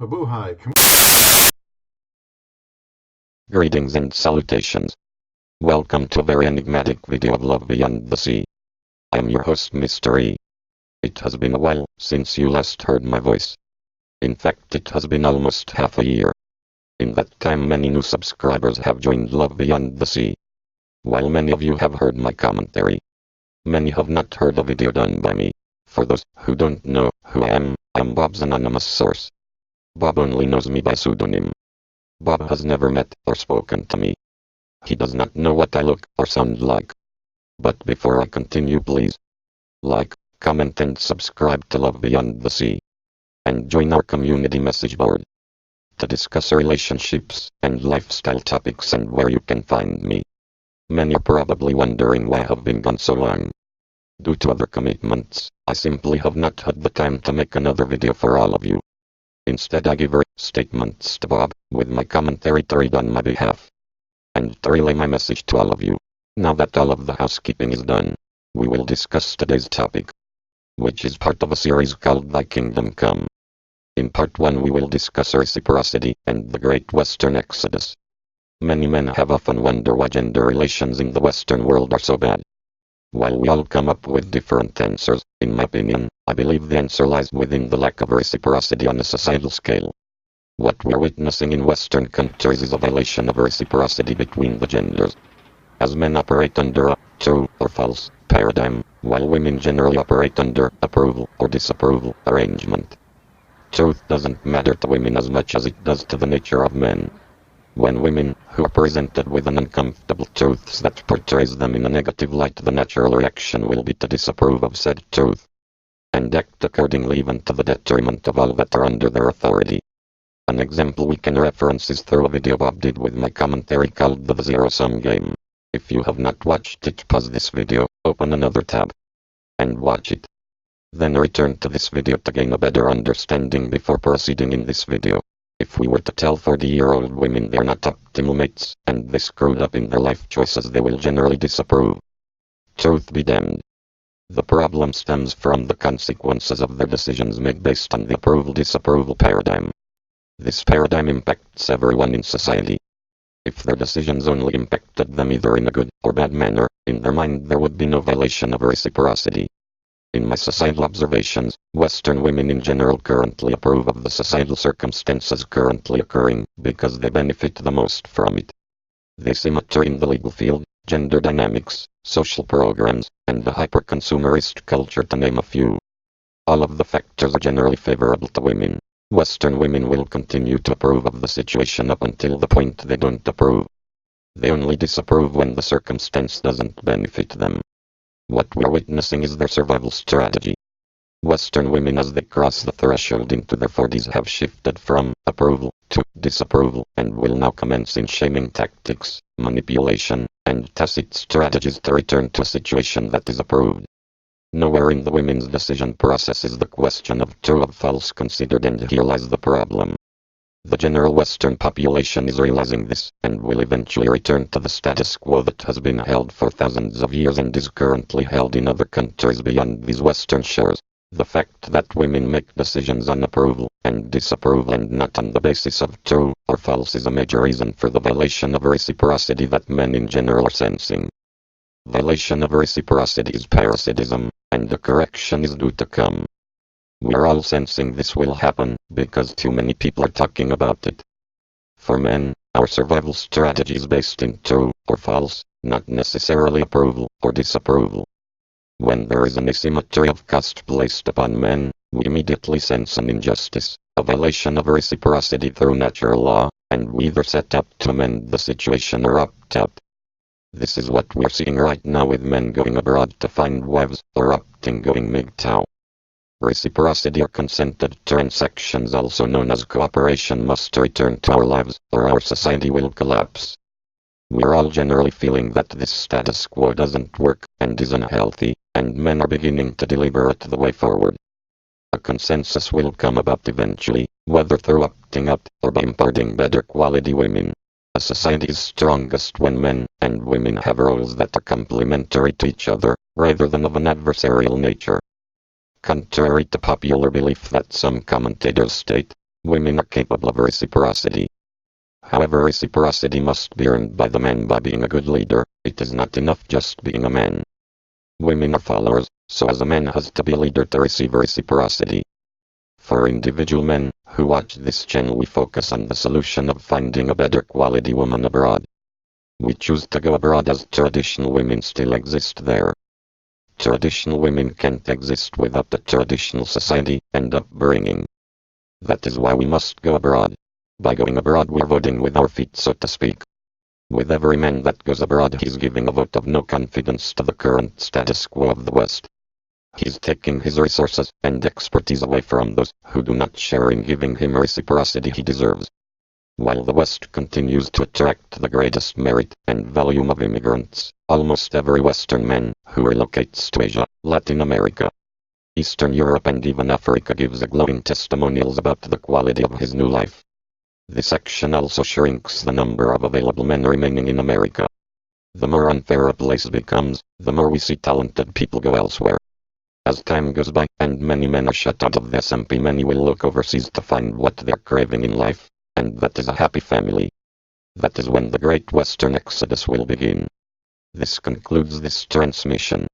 Mabuhay. Greetings and salutations. Welcome to a very enigmatic video of Love Beyond the Sea. I am your host, MrE. It has been a while since you last heard my voice. In fact, it has been almost half a year. In that time, many new subscribers have joined Love Beyond the Sea. While many of you have heard my commentary, many have not heard a video done by me. For those who don't know who I am Bob's anonymous source. Bob only knows me by pseudonym. Bob has never met or spoken to me. He does not know what I look or sound like. But before I continue, please like, comment and subscribe to Love Beyond the Sea. And join our community message board to discuss relationships and lifestyle topics and where you can find me. Many are probably wondering why I have been gone so long. Due to other commitments, I simply have not had the time to make another video for all of you. Instead, I give statements to Bob, with my commentary to read on my behalf, and to relay my message to all of you. Now that all of the housekeeping is done, we will discuss today's topic, which is part of a series called Thy Kingdom Come. In part 1 we will discuss reciprocity and the Great Western Exodus. Many men have often wondered why gender relations in the Western world are so bad. While we all come up with different answers, in my opinion, I believe the answer lies within the lack of reciprocity on a societal scale. What we're witnessing in Western countries is a violation of reciprocity between the genders, as men operate under a true or false paradigm, while women generally operate under approval or disapproval arrangement. Truth doesn't matter to women as much as it does to the nature of men. When women, who are presented with an uncomfortable truth that portrays them in a negative light, the natural reaction will be to disapprove of said truth, and act accordingly, even to the detriment of all that are under their authority. An example we can reference is through a video Bob did with my commentary called the Zero-Sum Game. If you have not watched it, pause this video, open another tab, and watch it. Then return to this video to gain a better understanding before proceeding in this video. If we were to tell 40-year-old women they're not optimal mates, and they screwed up in their life choices, they will generally disapprove. Truth be damned. The problem stems from the consequences of their decisions made based on the approval-disapproval paradigm. This paradigm impacts everyone in society. If their decisions only impacted them either in a good or bad manner, in their mind there would be no violation of reciprocity. In my societal observations, Western women in general currently approve of the societal circumstances currently occurring, because they benefit the most from it. They see matter in the legal field, gender dynamics, social programs, and the hyper-consumerist culture, to name a few. All of the factors are generally favorable to women. Western women will continue to approve of the situation up until the point they don't approve. They only disapprove when the circumstance doesn't benefit them. What we're witnessing is their survival strategy. Western women, as they cross the threshold into their 40s, have shifted from approval to disapproval, and will now commence in shaming tactics, manipulation, and tacit strategies to return to a situation that is approved. Nowhere in the women's decision process is the question of true or false considered, and here lies the problem. The general Western population is realizing this, and will eventually return to the status quo that has been held for thousands of years and is currently held in other countries beyond these Western shores. The fact that women make decisions on approval and disapproval and not on the basis of true or false is a major reason for the violation of reciprocity that men in general are sensing. Violation of reciprocity is parasitism, and the correction is due to come. We're all sensing this will happen, because too many people are talking about it. For men, our survival strategy is based in true or false, not necessarily approval or disapproval. When there is an asymmetry of cost placed upon men, we immediately sense an injustice, a violation of reciprocity through natural law, and we either set out to amend the situation or opt out. This is what we're seeing right now with men going abroad to find wives, or opting going MGTOW. Reciprocity or consented transactions, also known as cooperation, must return to our lives, or our society will collapse. We're all generally feeling that this status quo doesn't work, and is unhealthy, and men are beginning to deliberate the way forward. A consensus will come about eventually, whether through opting out, or by imparting better quality women. A society is strongest when men and women have roles that are complementary to each other, rather than of an adversarial nature. Contrary to popular belief that some commentators state, Women are capable of reciprocity. However, reciprocity must be earned by the man by being a good leader. It is not enough just being a man. Women are followers, so as a man has to be a leader to receive reciprocity. For individual men who watch this channel, we focus on the solution of finding a better quality woman abroad. We choose to go abroad as traditional women still exist there. Traditional women can't exist without the traditional society and upbringing. That is why we must go abroad. By going abroad, we're voting with our feet, so to speak. With every man that goes abroad, he's giving a vote of no confidence to the current status quo of the West. He's taking his resources and expertise away from those who do not share in giving him reciprocity he deserves. While the West continues to attract the greatest merit and volume of immigrants, almost every Western man who relocates to Asia, Latin America, Eastern Europe and even Africa gives a glowing testimonials about the quality of his new life. This action also shrinks the number of available men remaining in America. The more unfair a place becomes, the more we see talented people go elsewhere. As time goes by, and many men are shut out of the SMP, many will look overseas to find what they're craving in life, and that is a happy family. That is when the Great Western Exodus will begin. This concludes this transmission.